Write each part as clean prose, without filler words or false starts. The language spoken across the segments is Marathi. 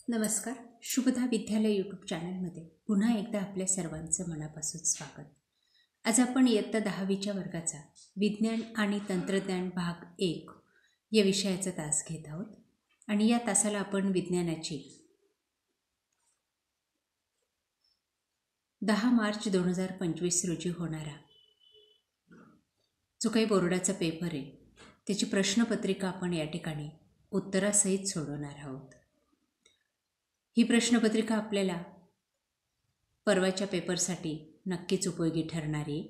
नमस्कार. शुभदा विद्यालय यूट्यूब चॅनलमध्ये पुन्हा एकदा आपल्या सर्वांचं मनापासून स्वागत. आज आपण इयत्ता 10वीच्या वर्गाचा विज्ञान आणि तंत्रज्ञान भाग 1 या विषयाचा तास घेत आहोत आणि या तासाला आपण विज्ञानाची 10 मार्च 2025 रोजी होणारा जो काही बोर्डाचा पेपर आहे त्याची प्रश्नपत्रिका आपण या ठिकाणी उत्तरासहित सोडवणार आहोत. ही प्रश्नपत्रिका आपल्याला परवाच्या पेपरसाठी नक्कीच उपयोगी ठरणार आहे.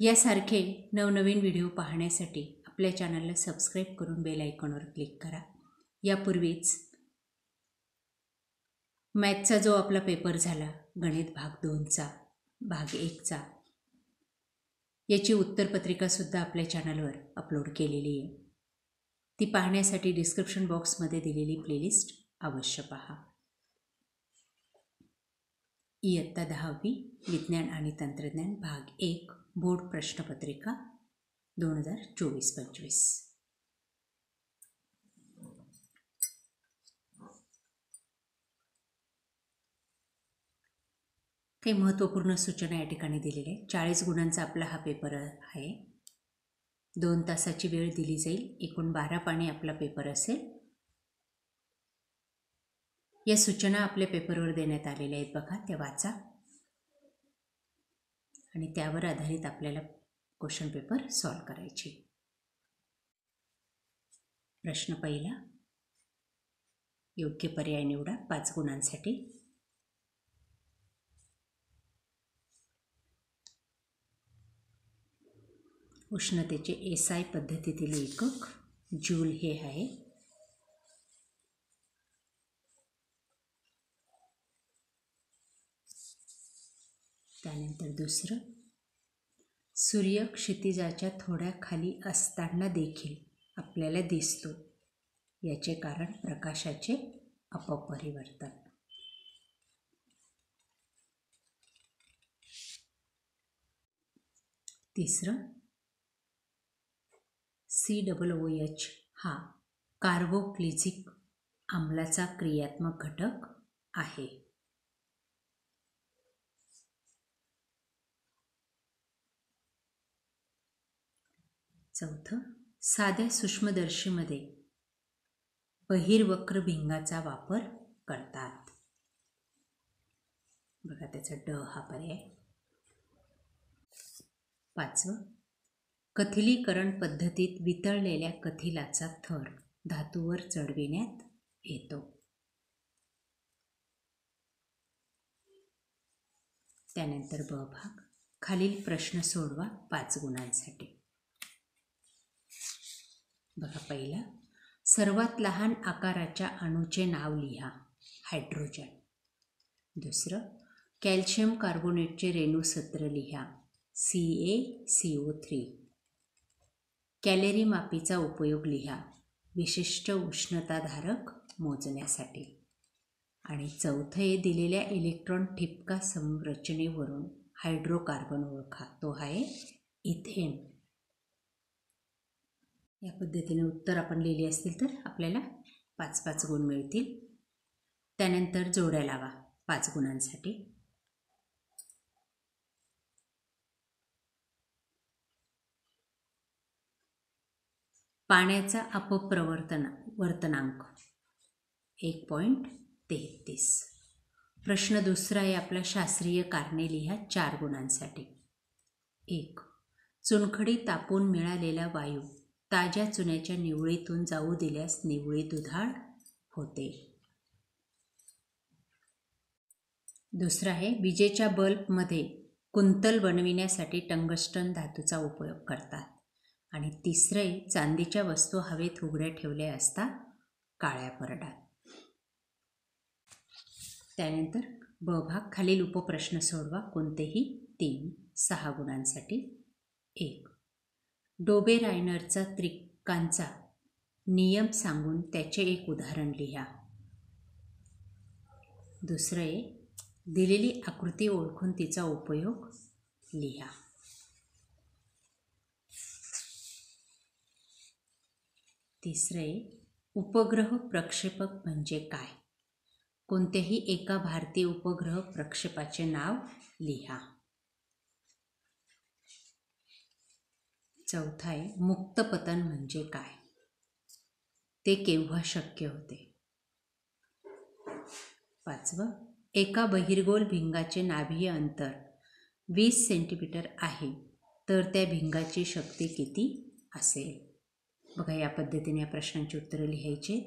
यासारखे नवनवीन व्हिडिओ पाहण्यासाठी आपल्या चॅनलला सबस्क्राईब करून बेल आयकॉनवर क्लिक करा. यापूर्वीच मॅथचा जो आपला पेपर झाला गणित भाग 2चा भाग 1चा याची उत्तरपत्रिकासुद्धा आपल्या चॅनलवर अपलोड केलेली आहे. ती पाहण्यासाठी डिस्क्रिप्शन बॉक्समध्ये दिलेली प्लेलिस्ट अवश्य पहा. इयत्ता 10वी विज्ञान आणि तंत्रज्ञान भाग 1 बोर्ड प्रश्नपत्रिका 2024-25. काही महत्त्वपूर्ण सूचना या ठिकाणी दिलेल्या आहेत. 40 गुणांचा आपला हा पेपर आहे. 2 तासाची वेळ दिली जाईल. एकूण 12 पानी आपला पेपर असेल. या सूचना आपल्या पेपरवर देण्यात आलेल्या आहेत बघा, त्या वाचा आणि त्यावर आधारित आपल्याला क्वेश्चन पेपर सॉल्व करायचे. प्रश्न पहिला, योग्य पर्याय निवडा 5 गुणांसाठी. उष्णतेचे SI पद्धतीतील एकक जूल हे आहे. त्यानंतर दुसरं, सूर्य क्षितिजाच्या थोड्या खाली असताना देखील आपल्याला दिसतो, याचे कारण प्रकाशाचे अपपरिवर्तन. तिसरं, COOH हा कार्बोक्सिलिक आम्लाचा क्रियात्मक घटक आहे. चौथं, साध्या सूक्ष्मदर्शीमध्ये बहिर्वक्र भिंगाचा वापर करतात. बघा त्याचा ड हा पर्याय. पाचवं, कथिलीकरण पद्धतीत वितळलेल्या कथिलाचा थर धातूवर चढविण्यात येतो. त्यानंतर ब भाग, खालील प्रश्न सोडवा 5 गुणांसाठी. बघा पहिला, सर्वात लहान आकाराच्या अणूचे नाव लिहा, हायड्रोजन. दुसरं, कॅल्शियम कार्बोनेटचे रेणुसूत्र लिहा, CaCO3. कॅलरी मापीचा उपयोग लिहा, विशिष्ट उष्णताधारक मोजण्यासाठी. आणि चौथं आहे, दिलेल्या इलेक्ट्रॉन ठिपका संरचनेवरून हायड्रोकार्बन ओळखा, तो आहे इथेन. या पद्धतीने उत्तर आपण लिहिली असतील तर आपल्याला 5-5 गुण मिळतील. त्यानंतर जोड्या लावा 5 गुणांसाठी. पाण्याचा अपप्रवर्तनांक 1.33. प्रश्न दुसरा आहे आपला, शास्त्रीय कारणे लिहा 4 गुणांसाठी. 1. चुनखडी तापून मिळालेला वायू ताज्या चुन्याच्या निवळीतून जाऊ दिल्यास निवळी दुधाळ होते. दुसरा आहे, विजेच्या बल्बमध्ये कुंतल बनविण्यासाठी टंगस्टन धातूचा उपयोग करतात. आणि तिसरं आहे, चांदीच्या वस्तू हवेत उघड्या ठेवल्या असता काळ्या पडतात. त्यानंतर ब भाग, खालील उपप्रश्न सोडवा कोणतेही 3-6 गुणांसाठी. 1. डोबे-रायनरचा त्रिकांचा नियम सांगून त्याचे एक उदाहरण लिहा. दुसरं आहे, दिलेली आकृती ओळखून तिचा उपयोग लिहा. तिसरे, उपग्रह प्रक्षेपक म्हणजे काय? कोणत्याही एका भारतीय उपग्रह प्रक्षेपाचे नाव लिहा. चौथा आहे, मुक्त पतन म्हणजे काय? ते केव्हा शक्य होते? पाचवं, एका बहिर्गोल भिंगाचे नाभीय अंतर 20 सेंटीमीटर आहे, तर त्या भिंगाची शक्ती किती असेल? बघा, या पद्धतीने या प्रश्नांची उत्तरं लिहायची.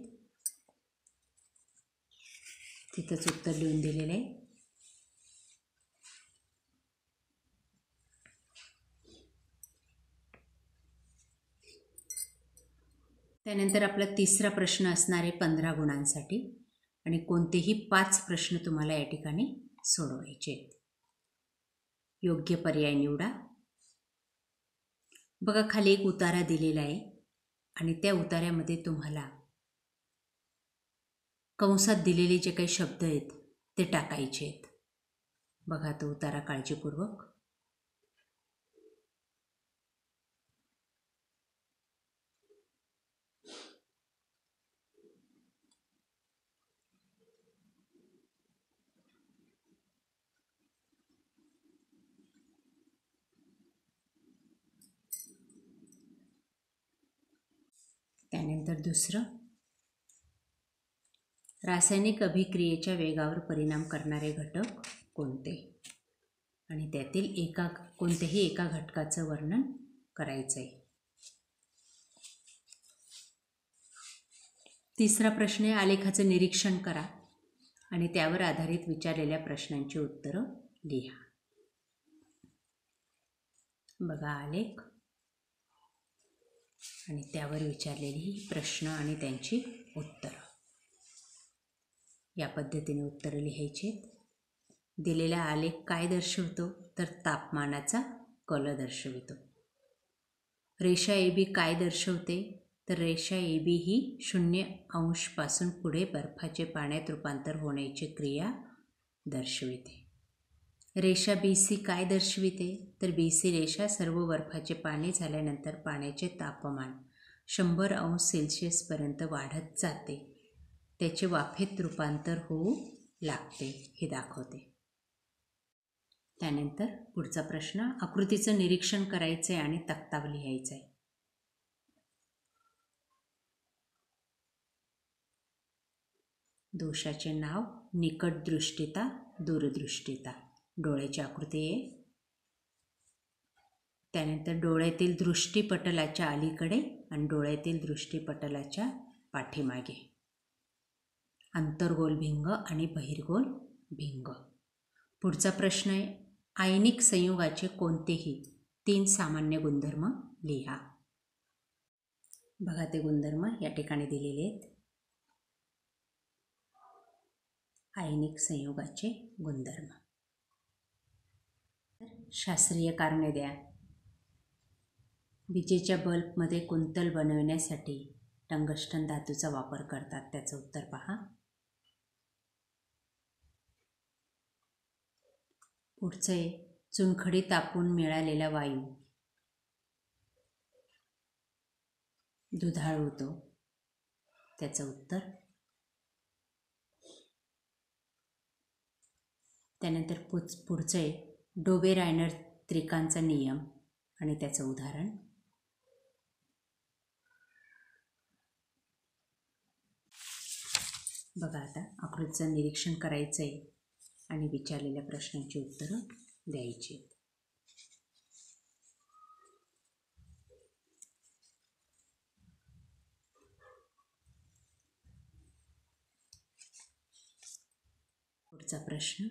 तिथंच उत्तर लिहून दिलेलं आहे. त्यानंतर आपला तिसरा प्रश्न असणार आहे 15 गुणांसाठी आणि कोणतेही 5 प्रश्न तुम्हाला या ठिकाणी सोडवायचे आहेत. योग्य पर्याय निवडा. बघा, खाली एक उतारा दिलेला आहे आणि त्या उतार्यामध्ये तुम्हाला कंसात दिलेले जे काही शब्द आहेत ते टाकायचे आहेत. बघा तो उतारा काळजीपूर्वक. त्यानंतर दुसरं, रासायनिक अभिक्रियेच्या वेगावर परिणाम करणारे घटक कोणते? आणि त्यातील कोणत्याही एका घटकाचं वर्णन करायचं आहे. तिसरा प्रश्न आहे, आलेखाचं निरीक्षण करा आणि त्यावर आधारित विचारलेल्या प्रश्नांची उत्तरं लिहा. बघा आलेख आणि त्यावर विचारलेली प्रश्न आणि त्यांची उत्तरं. या पद्धतीने उत्तरं लिहायची. दिलेला आलेख काय दर्शवतो? तर तापमानाचा कल दर्शवितो. रेषा AB काय दर्शवते? तर रेषा AB ही 0° पासून पुढे बर्फाचे पाण्यात रूपांतर होण्याची क्रिया दर्शविते. रेषा BC काय दर्शविते? तर BC रेषा सर्व बर्फाचे पाणी झाल्यानंतर पाण्याचे तापमान 100° पर्यंत वाढत जाते, त्याचे वाफेत रूपांतर होऊ लागते हे दाखवते. त्यानंतर पुढचा प्रश्न, आकृतीचं निरीक्षण करायचं आहे आणि तक्ता लिहायचा आहे. दोषाचे नाव, निकटदृष्टिता, दूरदृष्टिता. डोळ्याची आकृती आहे. त्यानंतर डोळ्यातील दृष्टिपटलाच्या अलीकडे आणि डोळ्यातील दृष्टिपटलाच्या पाठीमागे. अंतर्गोल भिंग आणि बहिर्गोल भिंग. पुढचा प्रश्न आहे, आयनिक संयुगाचे कोणतेही 3 सामान्य गुणधर्म लिहा. बघा ते गुणधर्म या ठिकाणी दिलेले आहेत. आयनिक संयुगाचे गुणधर्म. शास्त्रीय कारणे द्या. विजेच्या बल्बमध्ये कुंतल बनविण्यासाठी टंगस्टन धातूचा वापर करतात, त्याचं उत्तर पहा. पुढचे, चुनखडी तापून मिळालेला वायू दुधाळ होतो, त्याचं उत्तर. त्यानंतर पुढचे, डोबे-रायनर त्रिकांचा नियम आणि त्याचं उदाहरण. बघा आता आकृतीचं निरीक्षण करायचं आहे आणि विचारलेल्या प्रश्नांची उत्तरं द्यायची. पुढचा प्रश्न,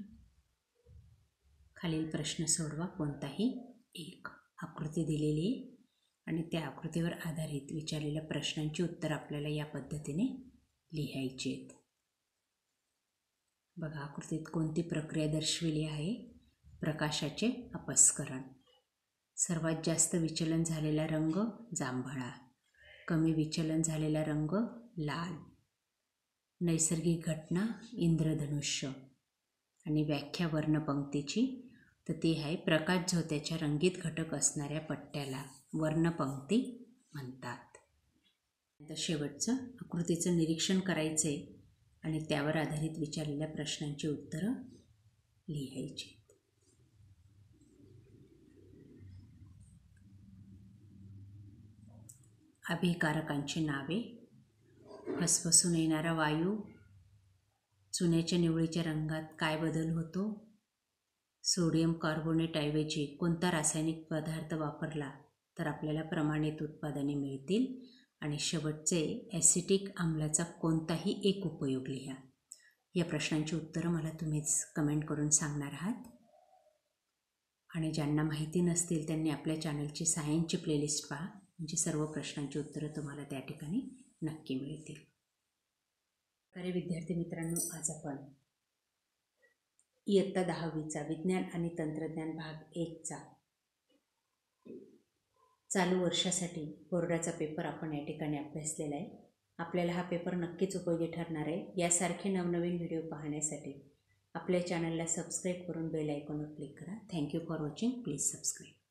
खालील प्रश्न सोडवा कोणताही एक. आकृती दिलेली आहे आणि त्या आकृतीवर आधारित विचारलेल्या प्रश्नांची उत्तर आपल्याला या पद्धतीने लिहायची आहेत. बघा आकृतीत कोणती प्रक्रिया दर्शविली आहे? प्रकाशाचे अपस्करण. सर्वात जास्त विचलन झालेला रंग जांभळा, कमी विचलन झालेला रंग लाल. नैसर्गिक घटना इंद्रधनुष्य आणि व्याख्या वर्णपंक्तीची, तर ती आहे प्रकाश झोत्याच्या रंगीत घटक असणाऱ्या पट्ट्याला वर्णपंक्ती म्हणतात. नंतर शेवटचं, आकृतीचं निरीक्षण करायचे आणि त्यावर आधारित विचारलेल्या प्रश्नांची उत्तरं लिहायची. अभिकारकांची नावे: फसफसून येणारा वायू, चुन्याच्या निवळीच्या रंगात काय बदल होतो, सोडियम कार्बोनेट ऐवजी कोणता रासायनिक पदार्थ वापरला तर आपल्याला प्रमाणित उत्पादने मिळतील, आणि शेवटचे ॲसिटिक आम्लाचा कोणताही एक उपयोग लिहा. या प्रश्नांची उत्तरं मला तुम्हीच कमेंट करून सांगणार आहात. आणि ज्यांना माहिती नसतील त्यांनी आपल्या चॅनलची सायन्सची प्लेलिस्ट पहा, म्हणजे सर्व प्रश्नांची उत्तरं तुम्हाला त्या ठिकाणी नक्की मिळतील. अरे विद्यार्थी मित्रांनो, आज आपण इयत्ता 10वीचा विज्ञान आणि तंत्रज्ञान भाग 1चा चालू वर्षासाठी बोर्डाचा पेपर आपण या ठिकाणी अभ्यासलेला आहे. आपल्याला हा पेपर नक्कीच उपयोगी ठरणार आहे. यासारखे नवनवीन व्हिडिओ पाहण्यासाठी आपल्या चॅनलला सबस्क्राईब करून बेल आयकॉनवर क्लिक करा. Thank you for watching. Please subscribe.